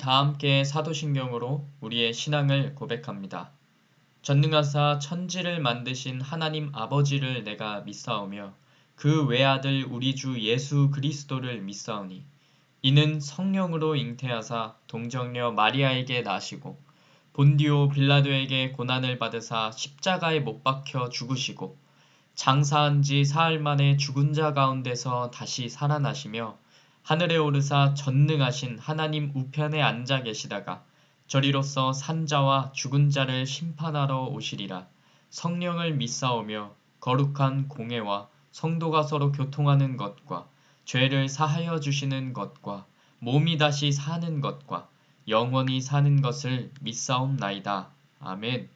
다 함께 사도신경으로 우리의 신앙을 고백합니다. 전능하사 천지를 만드신 하나님 아버지를 내가 믿사오며 그 외아들 우리 주 예수 그리스도를 믿사오니 이는 성령으로 잉태하사 동정녀 마리아에게 나시고 본디오 빌라도에게 고난을 받으사 십자가에 못 박혀 죽으시고 장사한 지 사흘 만에 죽은 자 가운데서 다시 살아나시며 하늘에 오르사 전능하신 하나님 우편에 앉아 계시다가 저리로서 산자와 죽은 자를 심판하러 오시리라. 성령을 믿사오며 거룩한 공회와 성도가 서로 교통하는 것과 죄를 사하여 주시는 것과 몸이 다시 사는 것과 영원히 사는 것을 믿사옵나이다. 아멘.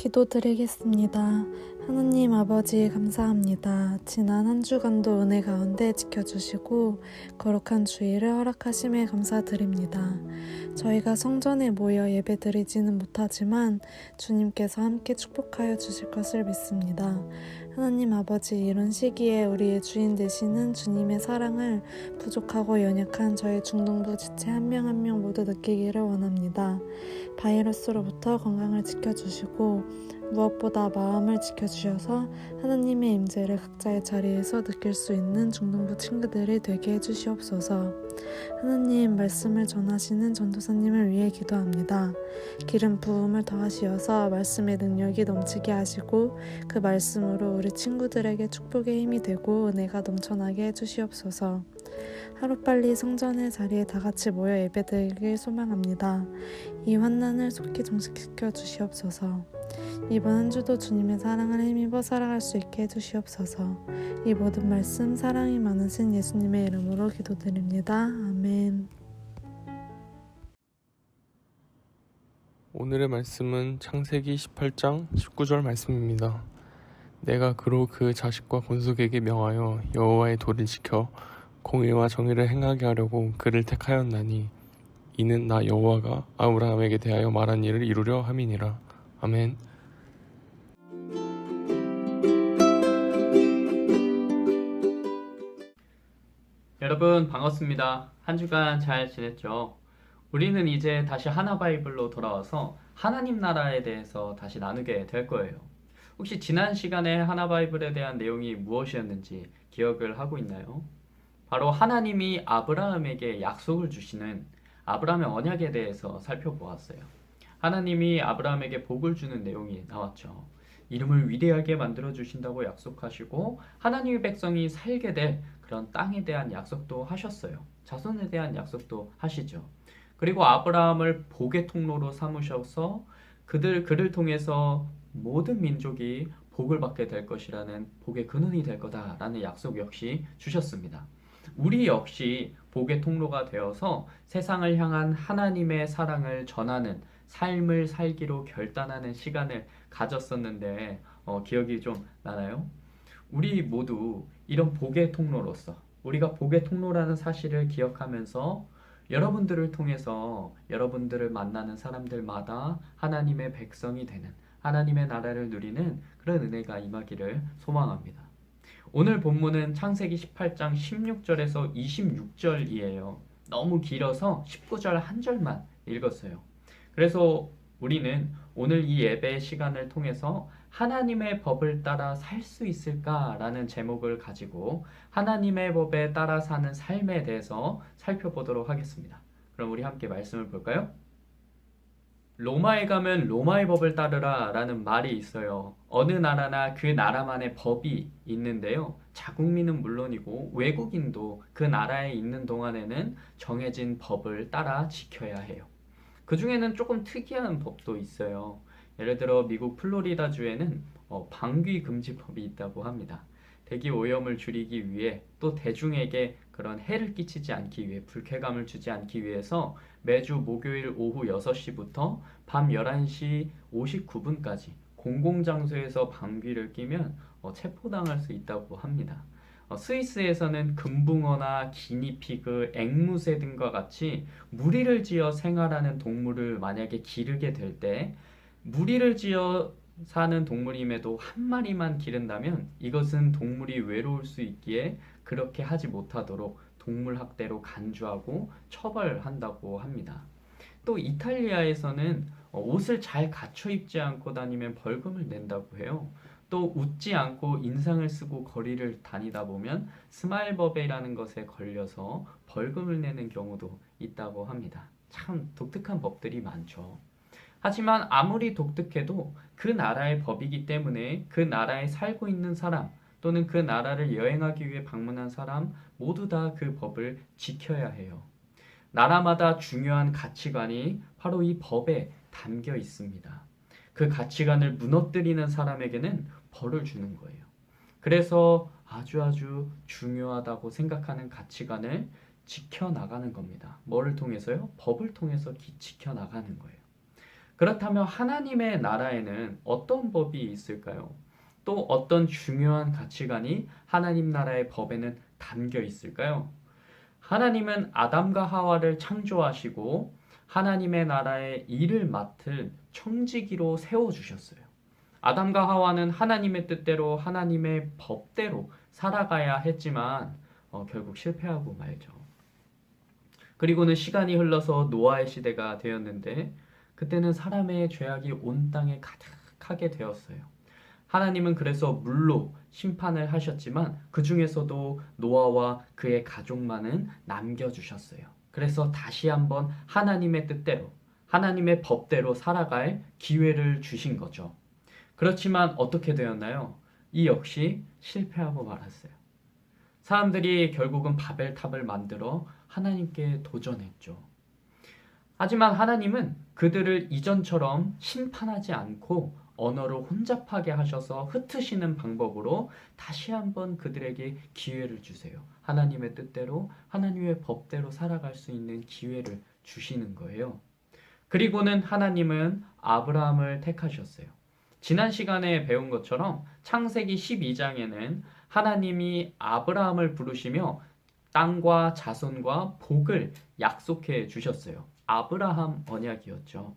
기도드리겠습니다. 하나님 아버지 감사합니다. 지난 한 주간도 은혜 가운데 지켜주시고 거룩한 주일을 허락하심에 감사드립니다. 저희가 성전에 모여 예배드리지는 못하지만 주님께서 함께 축복하여 주실 것을 믿습니다. 하나님 아버지, 이런 시기에 우리의 주인 되시는 주님의 사랑을 부족하고 연약한 저희 중동부 지체 한 명 한 명 모두 느끼기를 원합니다. 바이러스로부터 건강을 지켜주시고 무엇보다 마음을 지켜주셔서 하나님의 임재를 각자의 자리에서 느낄 수 있는 중동부 친구들이 되게 해주시옵소서. 하나님 말씀을 전하시는 전도사님을 위해 기도합니다. 기름 부음을 더하시어서 말씀의 능력이 넘치게 하시고 그 말씀으로 우리 친구들에게 축복의 힘이 되고 은혜가 넘쳐나게 해주시옵소서. 하루빨리 성전의 자리에 다같이 모여 예배드리길 소망합니다. 이 환난을 속히 종식시켜 주시옵소서. 이번 한 주도 주님의 사랑을 힘입어 살아갈 수 있게 해주시옵소서. 이 모든 말씀 사랑이 많으신 예수님의 이름으로 기도드립니다. 아멘. 오늘의 말씀은 창세기 18장 19절 말씀입니다. 내가 그로 그 자식과 본속에게 명하여 여호와의 도를 지켜 공의와 정의를 행하게 하려고 그를 택하였나니 이는 나 여호와가 아브라함에게 대하여 말한 일을 이루려 함이니라. 아멘. 여러분 반갑습니다. 한 주간 잘 지냈죠? 우리는 이제 다시 하나바이블로 돌아와서 하나님 나라에 대해서 다시 나누게 될 거예요. 혹시 지난 시간에 하나바이블에 대한 내용이 무엇이었는지 기억을 하고 있나요? 바로 하나님이 아브라함에게 약속을 주시는 아브라함의 언약에 대해서 살펴보았어요. 하나님이 아브라함에게 복을 주는 내용이 나왔죠. 이름을 위대하게 만들어 주신다고 약속하시고 하나님의 백성이 살게 될 그런 땅에 대한 약속도 하셨어요. 자손에 대한 약속도 하시죠. 그리고 아브라함을 복의 통로로 삼으셔서 그를 통해서 모든 민족이 복을 받게 될 것이라는 복의 근원이 될 거다라는 약속 역시 주셨습니다. 우리 역시 복의 통로가 되어서 세상을 향한 하나님의 사랑을 전하는 삶을 살기로 결단하는 시간을 가졌었는데 기억이 좀 나나요? 우리 모두 이런 복의 통로로서 우리가 복의 통로라는 사실을 기억하면서 여러분들을 통해서 여러분들을 만나는 사람들마다 하나님의 백성이 되는 하나님의 나라를 누리는 그런 은혜가 임하기를 소망합니다. 오늘 본문은 창세기 18장 16절에서 26절이에요. 너무 길어서 19절 한 절만 읽었어요. 그래서 우리는 오늘 이 예배 시간을 통해서 하나님의 법을 따라 살 수 있을까라는 제목을 가지고 하나님의 법에 따라 사는 삶에 대해서 살펴보도록 하겠습니다. 그럼 우리 함께 말씀을 볼까요? 로마에 가면 로마의 법을 따르라 라는 말이 있어요. 어느 나라나 그 나라만의 법이 있는데요. 자국민은 물론이고 외국인도 그 나라에 있는 동안에는 정해진 법을 따라 지켜야 해요. 그 중에는 조금 특이한 법도 있어요. 예를 들어 미국 플로리다주에는 방귀 금지법이 있다고 합니다. 대기 오염을 줄이기 위해 또 대중에게 그런 해를 끼치지 않기 위해 불쾌감을 주지 않기 위해서 매주 목요일 오후 6시부터 밤 11시 59분까지 공공장소에서 방귀를 뀌면 체포당할 수 있다고 합니다. 스위스에서는 금붕어나 기니피그, 앵무새 등과 같이 무리를 지어 생활하는 동물을 만약에 기르게 될 때 무리를 지어 사는 동물임에도 한 마리만 기른다면 이것은 동물이 외로울 수 있기에 그렇게 하지 못하도록 동물학대로 간주하고 처벌한다고 합니다. 또 이탈리아에서는 옷을 잘 갖춰 입지 않고 다니면 벌금을 낸다고 해요. 또 웃지 않고 인상을 쓰고 거리를 다니다 보면 스마일법이라는 것에 걸려서 벌금을 내는 경우도 있다고 합니다. 참 독특한 법들이 많죠. 하지만 아무리 독특해도 그 나라의 법이기 때문에 그 나라에 살고 있는 사람 또는 그 나라를 여행하기 위해 방문한 사람 모두 다 그 법을 지켜야 해요. 나라마다 중요한 가치관이 바로 이 법에 담겨 있습니다. 그 가치관을 무너뜨리는 사람에게는 벌을 주는 거예요. 그래서 아주 중요하다고 생각하는 가치관을 지켜나가는 겁니다. 뭐를 통해서요? 법을 통해서 지켜나가는 거예요. 그렇다면 하나님의 나라에는 어떤 법이 있을까요? 또 어떤 중요한 가치관이 하나님 나라의 법에는 담겨 있을까요? 하나님은 아담과 하와를 창조하시고 하나님의 나라의 일을 맡을 청지기로 세워주셨어요. 아담과 하와는 하나님의 뜻대로 하나님의 법대로 살아가야 했지만 결국 실패하고 말죠. 그리고는 시간이 흘러서 노아의 시대가 되었는데 그때는 사람의 죄악이 온 땅에 가득하게 되었어요. 하나님은 그래서 물로 심판을 하셨지만 그 중에서도 노아와 그의 가족만은 남겨주셨어요. 그래서 다시 한번 하나님의 뜻대로, 하나님의 법대로 살아갈 기회를 주신 거죠. 그렇지만 어떻게 되었나요? 이 역시 실패하고 말았어요. 사람들이 결국은 바벨탑을 만들어 하나님께 도전했죠. 하지만 하나님은 그들을 이전처럼 심판하지 않고 언어를 혼잡하게 하셔서 흩으시는 방법으로 다시 한번 그들에게 기회를 주세요. 하나님의 뜻대로, 하나님의 법대로 살아갈 수 있는 기회를 주시는 거예요. 그리고는 하나님은 아브라함을 택하셨어요. 지난 시간에 배운 것처럼 창세기 12장에는 하나님이 아브라함을 부르시며 땅과 자손과 복을 약속해 주셨어요. 아브라함 언약이었죠.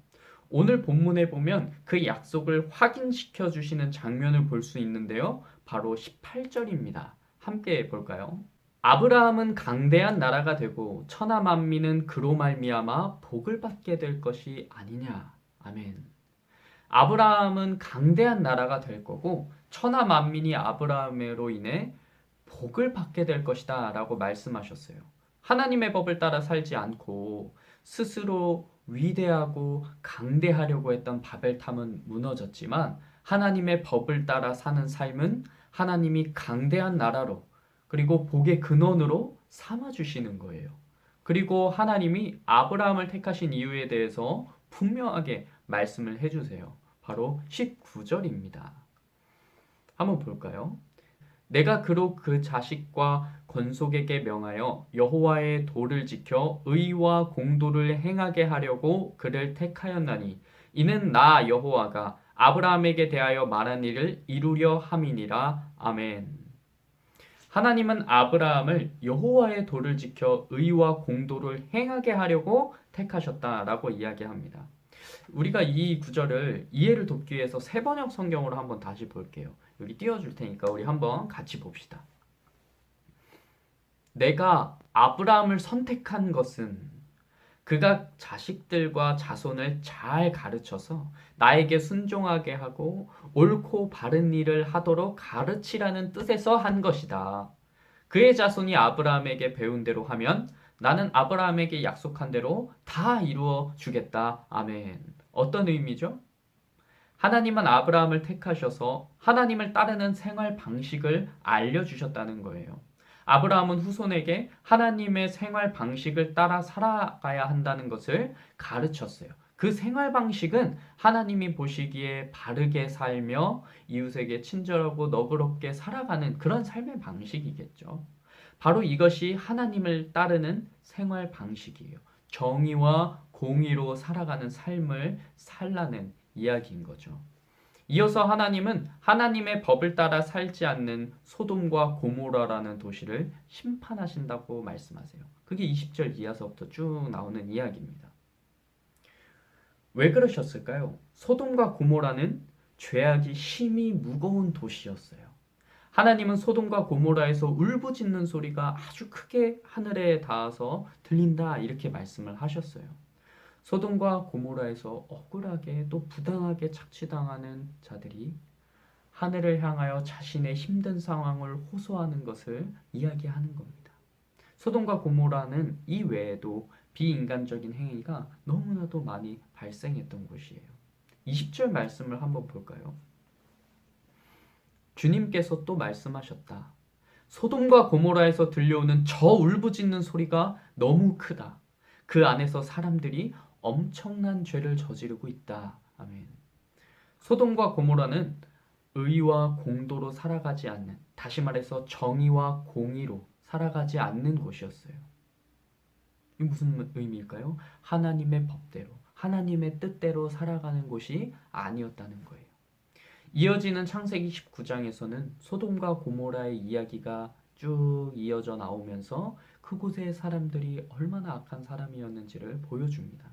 오늘 본문에 보면 그 약속을 확인시켜 주시는 장면을 볼 수 있는데요. 바로 18절입니다. 함께 볼까요? 아브라함은 강대한 나라가 되고 천하 만민은 그로 말미암아 복을 받게 될 것이 아니냐. 아멘. 아브라함은 강대한 나라가 될 거고 천하 만민이 아브라함으로 인해 복을 받게 될 것이다 라고 말씀하셨어요. 하나님의 법을 따라 살지 않고 스스로 위대하고 강대하려고 했던 바벨탑은 무너졌지만 하나님의 법을 따라 사는 삶은 하나님이 강대한 나라로 그리고 복의 근원으로 삼아주시는 거예요. 그리고 하나님이 아브라함을 택하신 이유에 대해서 분명하게 말씀을 해주세요. 바로 19절입니다. 한번 볼까요? 내가 그로 그 자식과 건속에게 명하여 여호와의 도를 지켜 의와 공도를 행하게 하려고 그를 택하였나니 이는 나 여호와가 아브라함에게 대하여 말한 일을 이루려 함이니라. 아멘. 하나님은 아브라함을 여호와의 도를 지켜 의와 공도를 행하게 하려고 택하셨다라고 이야기합니다. 우리가 이 구절을 이해를 돕기 위해서 세번역 성경으로 한번 다시 볼게요. 여기 띄워줄 테니까 우리 한번 같이 봅시다. 내가 아브라함을 선택한 것은 그가 자식들과 자손을 잘 가르쳐서 나에게 순종하게 하고 옳고 바른 일을 하도록 가르치라는 뜻에서 한 것이다. 그의 자손이 아브라함에게 배운 대로 하면 나는 아브라함에게 약속한 대로 다 이루어 주겠다. 아멘. 어떤 의미죠? 하나님은 아브라함을 택하셔서 하나님을 따르는 생활 방식을 알려주셨다는 거예요. 아브라함은 후손에게 하나님의 생활 방식을 따라 살아가야 한다는 것을 가르쳤어요. 그 생활 방식은 하나님이 보시기에 바르게 살며 이웃에게 친절하고 너그럽게 살아가는 그런 삶의 방식이겠죠. 바로 이것이 하나님을 따르는 생활 방식이에요. 정의와 공의로 살아가는 삶을 살라는 이야기인 거죠. 이어서 하나님은 하나님의 법을 따라 살지 않는 소돔과 고모라라는 도시를 심판하신다고 말씀하세요. 그게 20절 이하서부터 쭉 나오는 이야기입니다. 왜 그러셨을까요? 소돔과 고모라는 죄악이 심히 무거운 도시였어요. 하나님은 소돔과 고모라에서 울부짖는 소리가 아주 크게 하늘에 닿아서 들린다 이렇게 말씀을 하셨어요. 소돔과 고모라에서 억울하게 또 부당하게 착취당하는 자들이 하늘을 향하여 자신의 힘든 상황을 호소하는 것을 이야기하는 겁니다. 소돔과 고모라는 이 외에도 비인간적인 행위가 너무나도 많이 발생했던 곳이에요. 20절 말씀을 한번 볼까요? 주님께서 또 말씀하셨다. 소돔과 고모라에서 들려오는 저 울부짖는 소리가 너무 크다. 그 안에서 사람들이 엄청난 죄를 저지르고 있다. 아멘. 소돔과 고모라는 의와 공도로 살아가지 않는, 다시 말해서 정의와 공의로 살아가지 않는 곳이었어요. 이게 무슨 의미일까요? 하나님의 법대로, 하나님의 뜻대로 살아가는 곳이 아니었다는 거예요. 이어지는 창세기 19장에서는 소돔과 고모라의 이야기가 쭉 이어져 나오면서 그곳의 사람들이 얼마나 악한 사람이었는지를 보여줍니다.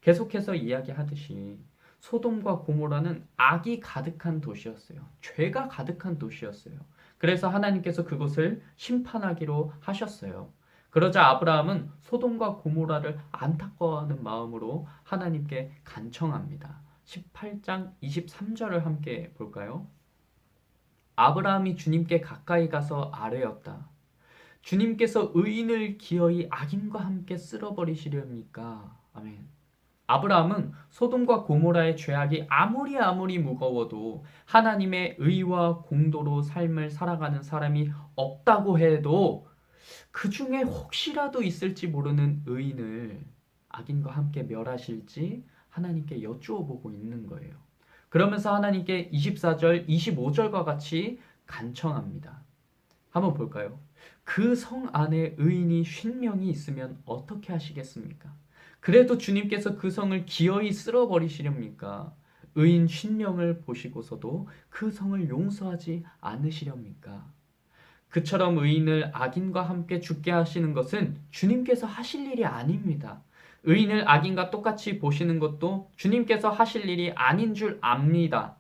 계속해서 이야기하듯이 소돔과 고모라는 악이 가득한 도시였어요. 죄가 가득한 도시였어요. 그래서 하나님께서 그곳을 심판하기로 하셨어요. 그러자 아브라함은 소돔과 고모라를 안타까워하는 마음으로 하나님께 간청합니다. 18장 23절을 함께 볼까요? 아브라함이 주님께 가까이 가서 아뢰었다. 주님께서 의인을 기어이 악인과 함께 쓸어버리시렵니까? 아멘. 아브라함은 소돔과 고모라의 죄악이 아무리 무거워도 하나님의 의와 공도로 삶을 살아가는 사람이 없다고 해도 그 중에 혹시라도 있을지 모르는 의인을 악인과 함께 멸하실지 하나님께 여쭈어 보고 있는 거예요. 그러면서 하나님께 24절, 25절과 같이 간청합니다. 한번 볼까요? 그 성 안에 의인이 50명이 있으면 어떻게 하시겠습니까? 그래도 주님께서 그 성을 기어이 쓸어버리시렵니까? 의인 50명을 보시고서도 그 성을 용서하지 않으시렵니까? 그처럼 의인을 악인과 함께 죽게 하시는 것은 주님께서 하실 일이 아닙니다. 의인을 악인과 똑같이 보시는 것도 주님께서 하실 일이 아닌 줄 압니다.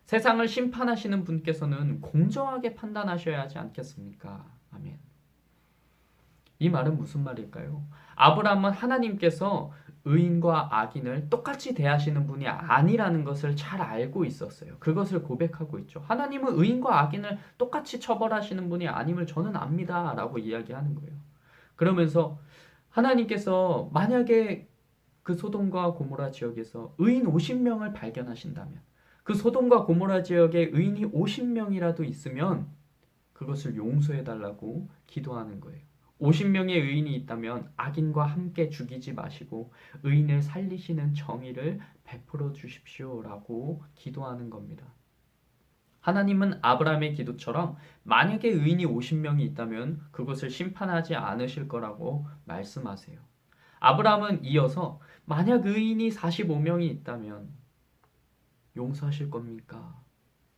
세상을 심판하시는 분께서는 공정하게 판단하셔야 하지 않겠습니까? 아멘. 이 말은 무슨 말일까요? 아브라함은 하나님께서 의인과 악인을 똑같이 대하시는 분이 아니라는 것을 잘 알고 있었어요. 그것을 고백하고 있죠. 하나님은 의인과 악인을 똑같이 처벌하시는 분이 아님을 저는 압니다. 라고 이야기하는 거예요. 그러면서 하나님께서 만약에 그 소돔과 고모라 지역에서 의인 50명을 발견하신다면, 그 소돔과 고모라 지역에 의인이 50명이라도 있으면 그것을 용서해달라고 기도하는 거예요. 50명의 의인이 있다면 악인과 함께 죽이지 마시고 의인을 살리시는 정의를 베풀어 주십시오라고 기도하는 겁니다. 하나님은 아브라함의 기도처럼 만약에 의인이 50명이 있다면 그것을 심판하지 않으실 거라고 말씀하세요. 아브라함은 이어서 만약 의인이 45명이 있다면 용서하실 겁니까?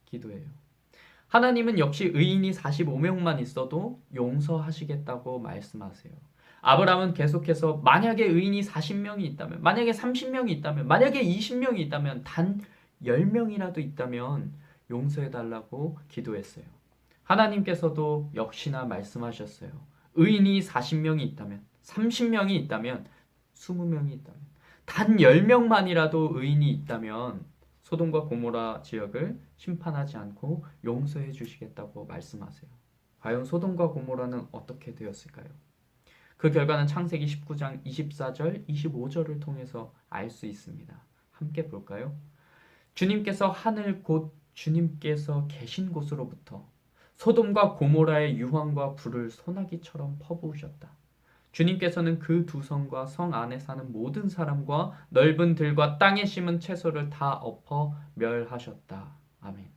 기도해요. 하나님은 역시 의인이 45명만 있어도 용서하시겠다고 말씀하세요. 아브라함은 계속해서 만약에 의인이 40명이 있다면, 만약에 30명이 있다면, 만약에 20명이 있다면, 단 10명이라도 있다면 용서해달라고 기도했어요. 하나님께서도 역시나 말씀하셨어요. 의인이 40명이 있다면, 30명이 있다면, 20명이 있다면, 단 10명만이라도 의인이 있다면 소돔과 고모라 지역을 심판하지 않고 용서해 주시겠다고 말씀하세요. 과연 소돔과 고모라는 어떻게 되었을까요? 그 결과는 창세기 19장 24절, 25절을 통해서 알 수 있습니다. 함께 볼까요? 주님께서 하늘 곧 주님께서 계신 곳으로부터 소돔과 고모라의 유황과 불을 소나기처럼 퍼부으셨다. 주님께서는 그 두 성과 성 안에 사는 모든 사람과 넓은 들과 땅에 심은 채소를 다 엎어 멸하셨다. 아멘.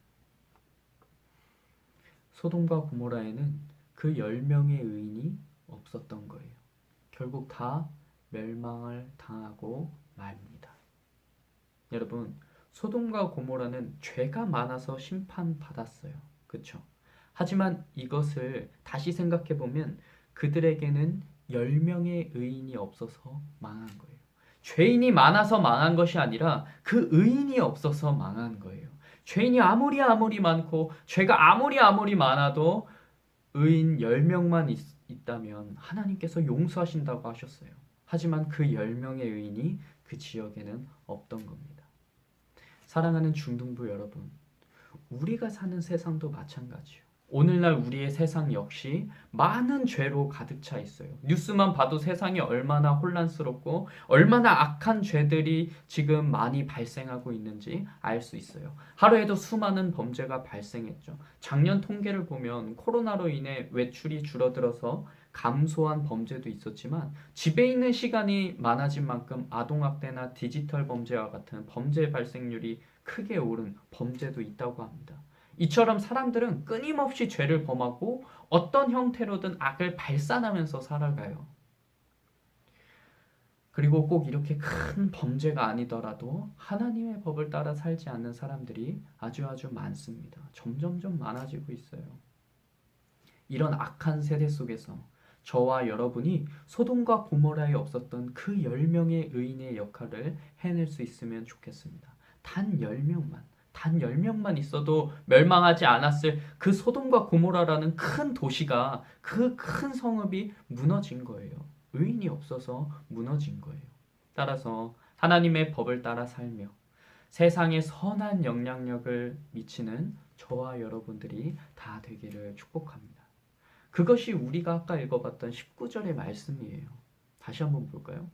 소돔과 고모라에는 그 10명의 의인이 없었던 거예요. 결국 다 멸망을 당하고 맙니다. 여러분, 소돔과 고모라는 죄가 많아서 심판받았어요. 그렇죠? 하지만 이것을 다시 생각해 보면 그들에게는 10명의 의인이 없어서 망한 거예요. 죄인이 많아서 망한 것이 아니라 그 의인이 없어서 망한 거예요. 죄인이 아무리 많고 죄가 아무리 많아도 의인 10명만 있다면 하나님께서 용서하신다고 하셨어요. 하지만 그 10명의 의인이 그 지역에는 없던 겁니다. 사랑하는 중등부 여러분, 우리가 사는 세상도 마찬가지예요. 오늘날 우리의 세상 역시 많은 죄로 가득 차 있어요. 뉴스만 봐도 세상이 얼마나 혼란스럽고 얼마나 악한 죄들이 지금 많이 발생하고 있는지 알 수 있어요. 하루에도 수많은 범죄가 발생했죠. 작년 통계를 보면 코로나로 인해 외출이 줄어들어서 감소한 범죄도 있었지만 집에 있는 시간이 많아진 만큼 아동학대나 디지털 범죄와 같은 범죄 발생률이 크게 오른 범죄도 있다고 합니다. 이처럼 사람들은 끊임없이 죄를 범하고 어떤 형태로든 악을 발산하면서 살아가요. 그리고 꼭 이렇게 큰 범죄가 아니더라도 하나님의 법을 따라 살지 않는 사람들이 아주 많습니다. 점점점 많아지고 있어요. 이런 악한 세대 속에서 저와 여러분이 소돔과 고모라에 없었던 그 10명의 의인의 역할을 해낼 수 있으면 좋겠습니다. 단 10명만, 단 10명만 있어도 멸망하지 않았을 그 소돔과 고모라라는 큰 도시가, 그 큰 성읍이 무너진 거예요. 의인이 없어서 무너진 거예요. 따라서 하나님의 법을 따라 살며 세상에 선한 영향력을 미치는 저와 여러분들이 다 되기를 축복합니다. 그것이 우리가 아까 읽어봤던 19절의 말씀이에요. 다시 한번 볼까요?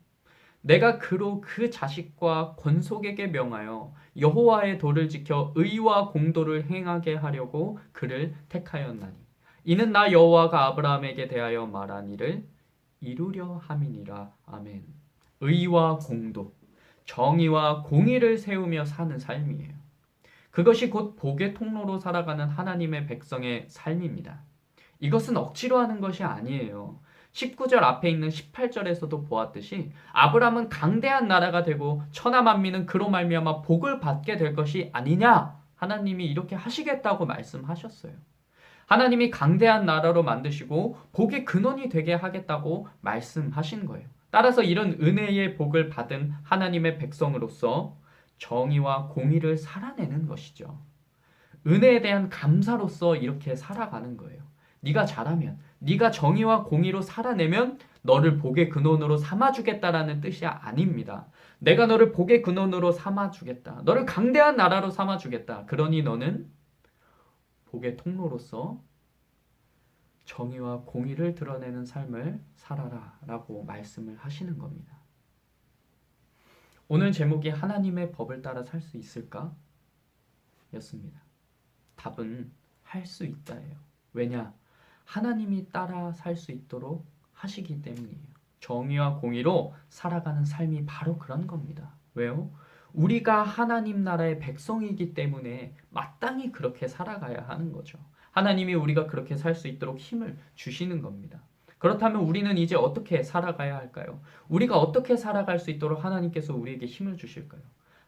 내가 그로 그 자식과 권속에게 명하여 여호와의 도를 지켜 의와 공도를 행하게 하려고 그를 택하였나니 이는 나 여호와가 아브라함에게 대하여 말한 일을 이루려 함이니라. 아멘. 의와 공도, 정의와 공의를 세우며 사는 삶이에요. 그것이 곧 복의 통로로 살아가는 하나님의 백성의 삶입니다. 이것은 억지로 하는 것이 아니에요. 19절 앞에 있는 18절에서도 보았듯이 아브라함은 강대한 나라가 되고 천하 만민은 그로 말미암아 복을 받게 될 것이 아니냐? 하나님이 이렇게 하시겠다고 말씀하셨어요. 하나님이 강대한 나라로 만드시고 복의 근원이 되게 하겠다고 말씀하신 거예요. 따라서 이런 은혜의 복을 받은 하나님의 백성으로서 정의와 공의를 살아내는 것이죠. 은혜에 대한 감사로서 이렇게 살아가는 거예요. 네가 잘하면, 네가 정의와 공의로 살아내면 너를 복의 근원으로 삼아주겠다라는 뜻이 아닙니다. 내가 너를 복의 근원으로 삼아주겠다. 너를 강대한 나라로 삼아주겠다. 그러니 너는 복의 통로로서 정의와 공의를 드러내는 삶을 살아라 라고 말씀을 하시는 겁니다. 오늘 제목이 하나님의 법을 따라 살 수 있을까? 였습니다. 답은 할 수 있다예요. 왜냐? 하나님이 따라 살 수 있도록 하시기 때문이에요. 정의와 공의로 살아가는 삶이 바로 그런 겁니다. 왜요? 우리가 하나님 나라의 백성이기 때문에 마땅히 그렇게 살아가야 하는 거죠. 하나님이 우리가 그렇게 살 수 있도록 힘을 주시는 겁니다. 그렇다면 우리는 이제 어떻게 살아가야 할까요? 우리가 어떻게 살아갈 수 있도록 하나님께서 우리에게 힘을 주실까요?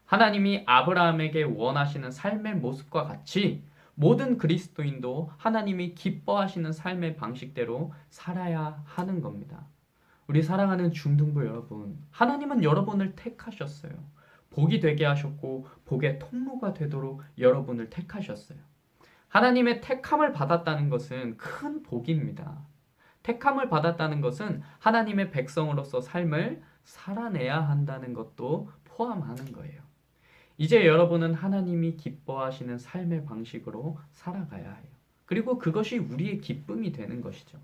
하나님이 아브라함에게 원하시는 삶의 모습과 같이 모든 그리스도인도 하나님이 기뻐하시는 삶의 방식대로 살아야 하는 겁니다. 우리 사랑하는 중등부 여러분, 하나님은 여러분을 택하셨어요. 복이 되게 하셨고 복의 통로가 되도록 여러분을 택하셨어요. 하나님의 택함을 받았다는 것은 큰 복입니다. 택함을 받았다는 것은 하나님의 백성으로서 삶을 살아내야 한다는 것도 포함하는 거예요. 이제 여러분은 하나님이 기뻐하시는 삶의 방식으로 살아가야 해요. 그리고 그것이 우리의 기쁨이 되는 것이죠.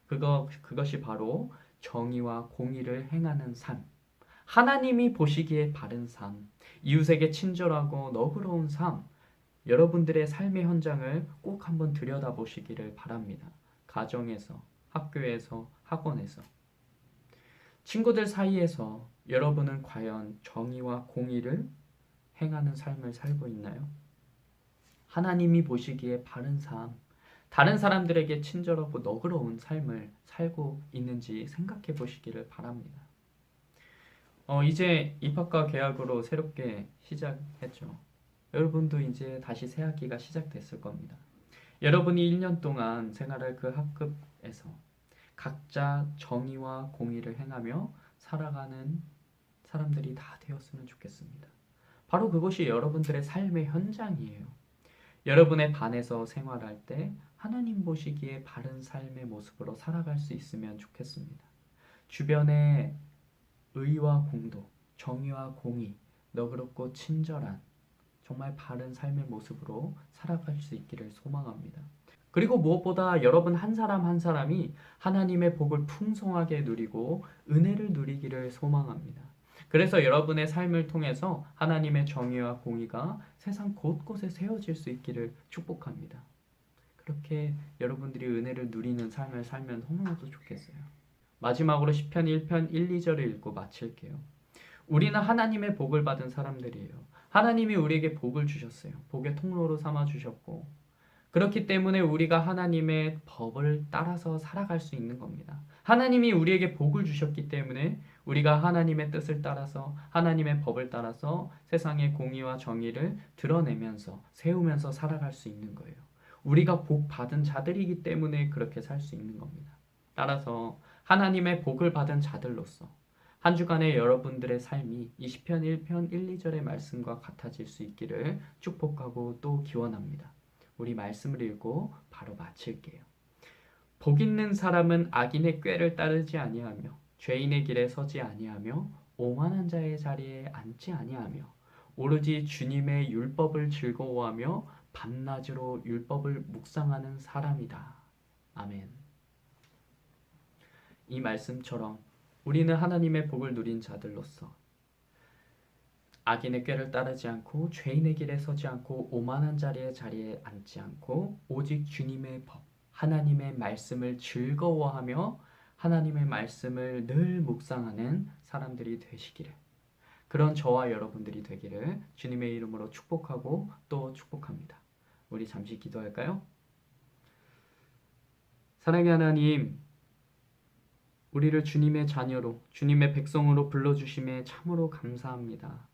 그것이 바로 정의와 공의를 행하는 삶, 하나님이 보시기에 바른 삶, 이웃에게 친절하고 너그러운 삶, 여러분들의 삶의 현장을 꼭 한번 들여다보시기를 바랍니다. 가정에서, 학교에서, 학원에서, 친구들 사이에서 여러분은 과연 정의와 공의를 행하는 삶을 살고 있나요? 하나님이 보시기에 바른 삶, 다른 사람들에게 친절하고 너그러운 삶을 살고 있는지 생각해 보시기를 바랍니다. 이제 입학과 개학으로 새롭게 시작했죠. 여러분도 이제 다시 새 학기가 시작됐을 겁니다. 여러분이 1년 동안 생활할 그 학급에서 각자 정의와 공의를 행하며 살아가는 사람들이 다 되었으면 좋겠습니다. 바로 그것이 여러분들의 삶의 현장이에요. 여러분의 반에서 생활할 때 하나님 보시기에 바른 삶의 모습으로 살아갈 수 있으면 좋겠습니다. 주변에 의와 공도, 정의와 공의, 너그럽고 친절한 정말 바른 삶의 모습으로 살아갈 수 있기를 소망합니다. 그리고 무엇보다 여러분 한 사람 한 사람이 하나님의 복을 풍성하게 누리고 은혜를 누리기를 소망합니다. 그래서 여러분의 삶을 통해서 하나님의 정의와 공의가 세상 곳곳에 세워질 수 있기를 축복합니다. 그렇게 여러분들이 은혜를 누리는 삶을 살면 너무나도 좋겠어요. 마지막으로 시편 1편 1, 2절을 읽고 마칠게요. 우리는 하나님의 복을 받은 사람들이에요. 하나님이 우리에게 복을 주셨어요. 복의 통로로 삼아 주셨고, 그렇기 때문에 우리가 하나님의 법을 따라서 살아갈 수 있는 겁니다. 하나님이 우리에게 복을 주셨기 때문에 우리가 하나님의 뜻을 따라서 하나님의 법을 따라서 세상의 공의와 정의를 드러내면서 세우면서 살아갈 수 있는 거예요. 우리가 복 받은 자들이기 때문에 그렇게 살 수 있는 겁니다. 따라서 하나님의 복을 받은 자들로서 한 주간의 여러분들의 삶이 20편 1편 1, 2절의 말씀과 같아질 수 있기를 축복하고 또 기원합니다. 우리 말씀을 읽고 바로 마칠게요. 복 있는 사람은 악인의 꾀를 따르지 아니하며 죄인의 길에 서지 아니하며 오만한 자의 자리에 앉지 아니하며 오로지 주님의 율법을 즐거워하며 밤낮으로 율법을 묵상하는 사람이다. 아멘. 이 말씀처럼 우리는 하나님의 복을 누린 자들로서 악인의 꾀를 따르지 않고 죄인의 길에 서지 않고 오만한 자리에 앉지 않고 오직 주님의 법, 하나님의 말씀을 즐거워하며 하나님의 말씀을 늘 묵상하는 사람들이 되시기를, 그런 저와 여러분들이 되기를 주님의 이름으로 축복하고 또 축복합니다. 우리 잠시 기도할까요? 사랑의 하나님, 우리를 주님의 자녀로, 주님의 백성으로 불러주심에 참으로 감사합니다.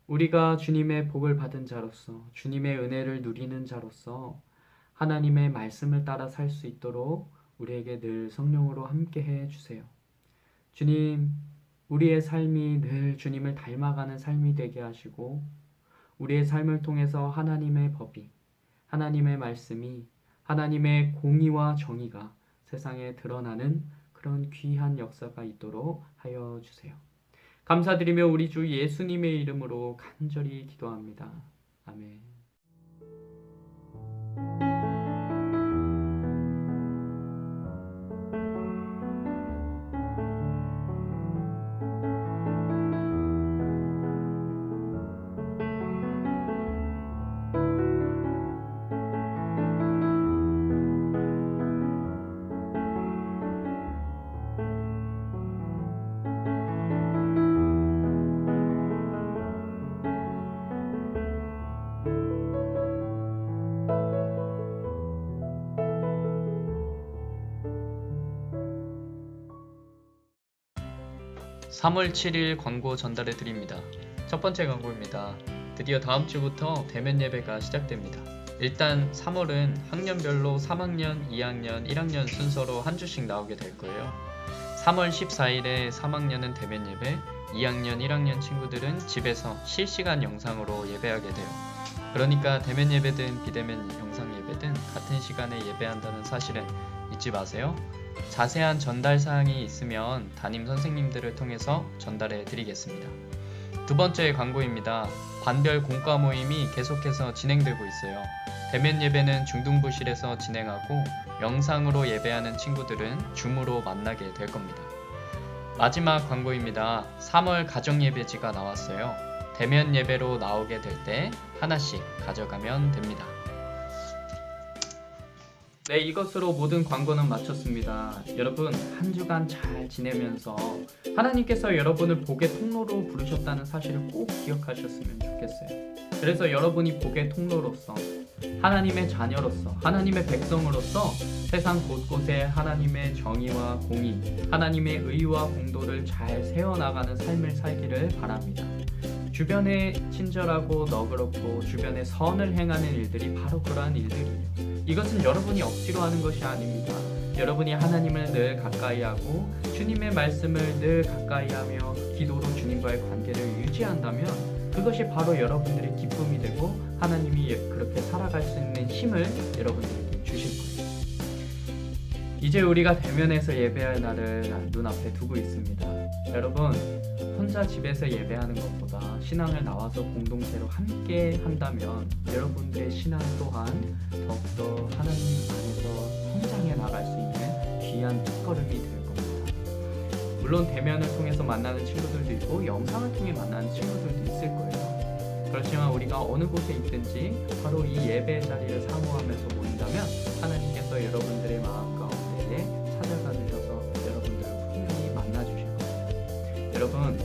우리가 주님의 복을 받은 자로서, 주님의 은혜를 누리는 자로서 하나님의 말씀을 따라 살 수 있도록 우리에게 늘 성령으로 함께해 주세요. 주님, 우리의 삶이 늘 주님을 닮아가는 삶이 되게 하시고 우리의 삶을 통해서 하나님의 법이, 하나님의 말씀이, 하나님의 공의와 정의가 세상에 드러나는 그런 귀한 역사가 있도록 하여 주세요. 감사드리며 우리 주 예수님의 이름으로 간절히 기도합니다. 아멘. (3월 7일) 광고 전달해 드립니다. 첫 번째 광고입니다. 드디어 다음 주부터 대면 예배가 시작됩니다. 일단 3월은 학년별로 3학년, 2학년, 1학년 순서로 한 주씩 나오게 될 거예요. 3월 14일에 3학년은 대면 예배, 2학년, 1학년 친구들은 집에서 실시간 영상으로 예배하게 돼요. 그러니까 대면 예배든 비대면 영상 예배든 같은 시간에 예배한다는 사실은 잊지 마세요. 자세한 전달 사항이 있으면 담임 선생님들을 통해서 전달해 드리겠습니다. 두 번째 광고입니다. 반별 공과 모임이 계속해서 진행되고 있어요. 대면 예배는 중등부실에서 진행하고 영상으로 예배하는 친구들은 줌으로 만나게 될 겁니다. 마지막 광고입니다. 3월 가정예배지가 나왔어요. 대면 예배로 나오게 될 때 하나씩 가져가면 됩니다. 네, 이것으로 모든 광고는 마쳤습니다. 여러분, 한 주간 잘 지내면서 하나님께서 여러분을 복의 통로로 부르셨다는 사실을 꼭 기억하셨으면 좋겠어요. 그래서 여러분이 복의 통로로서, 하나님의 자녀로서, 하나님의 백성으로서 세상 곳곳에 하나님의 정의와 공의, 하나님의 의와 공도를 잘 세워나가는 삶을 살기를 바랍니다. 주변에 친절하고 너그럽고 주변에 선을 행하는 일들이 바로 그러한 일들이에요. 이것은 여러분이 억지로 하는 것이 아닙니다. 여러분이 하나님을 늘 가까이하고 주님의 말씀을 늘 가까이하며 기도로 주님과의 관계를 유지한다면 그것이 바로 여러분들의 기쁨이 되고 하나님이 그렇게 살아갈 수 있는 힘을 여러분들에게 주실 거예요. 이제 우리가 대면에서 예배할 날을 눈앞에 두고 있습니다. 여러분, 혼자 집에서 예배하는 것보다 신앙을 나와서 공동체로 함께 한다면 여러분들의 신앙 또한 더욱더 하나님 안에서 성장해 나갈 수 있는 귀한 첫걸음이 될 겁니다. 물론 대면을 통해서 만나는 친구들도 있고 영상을 통해 만나는 친구들도 있을 거예요. 그렇지만 우리가 어느 곳에 있든지 바로 이 예배 자리를 사모하면서 모인다면 하나님께서 여러분들의 마음 가운데에 찾아가 주셔서 여러분들을 분명히 만나 주실 겁니다. 여러분,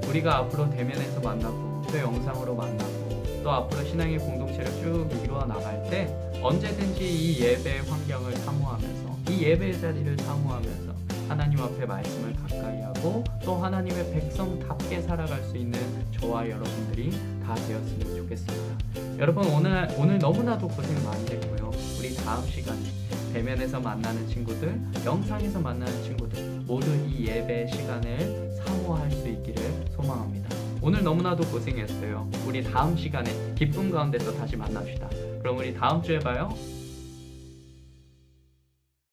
우리가 앞으로 대면에서 만나고 또 영상으로 만나고 또 앞으로 신앙의 공동체를 쭉 이루어 나갈 때 언제든지 이 예배 환경을 사모하면서 이 예배 자리를 사모하면서 하나님 앞에 말씀을 가까이 하고 또 하나님의 백성답게 살아갈 수 있는 저와 여러분들이 다 되었으면 좋겠습니다. 여러분 오늘 너무나도 고생 많이 했고요. 우리 다음 시간에 대면에서 만나는 친구들, 영상에서 만나는 친구들 모두 이 예배 시간을 사모할 수 있기를 소망합니다. 오늘 너무나도 고생했어요. 우리 다음 시간에 기쁨 가운데서 다시 만납시다. 그럼 우리 다음 주에 봐요.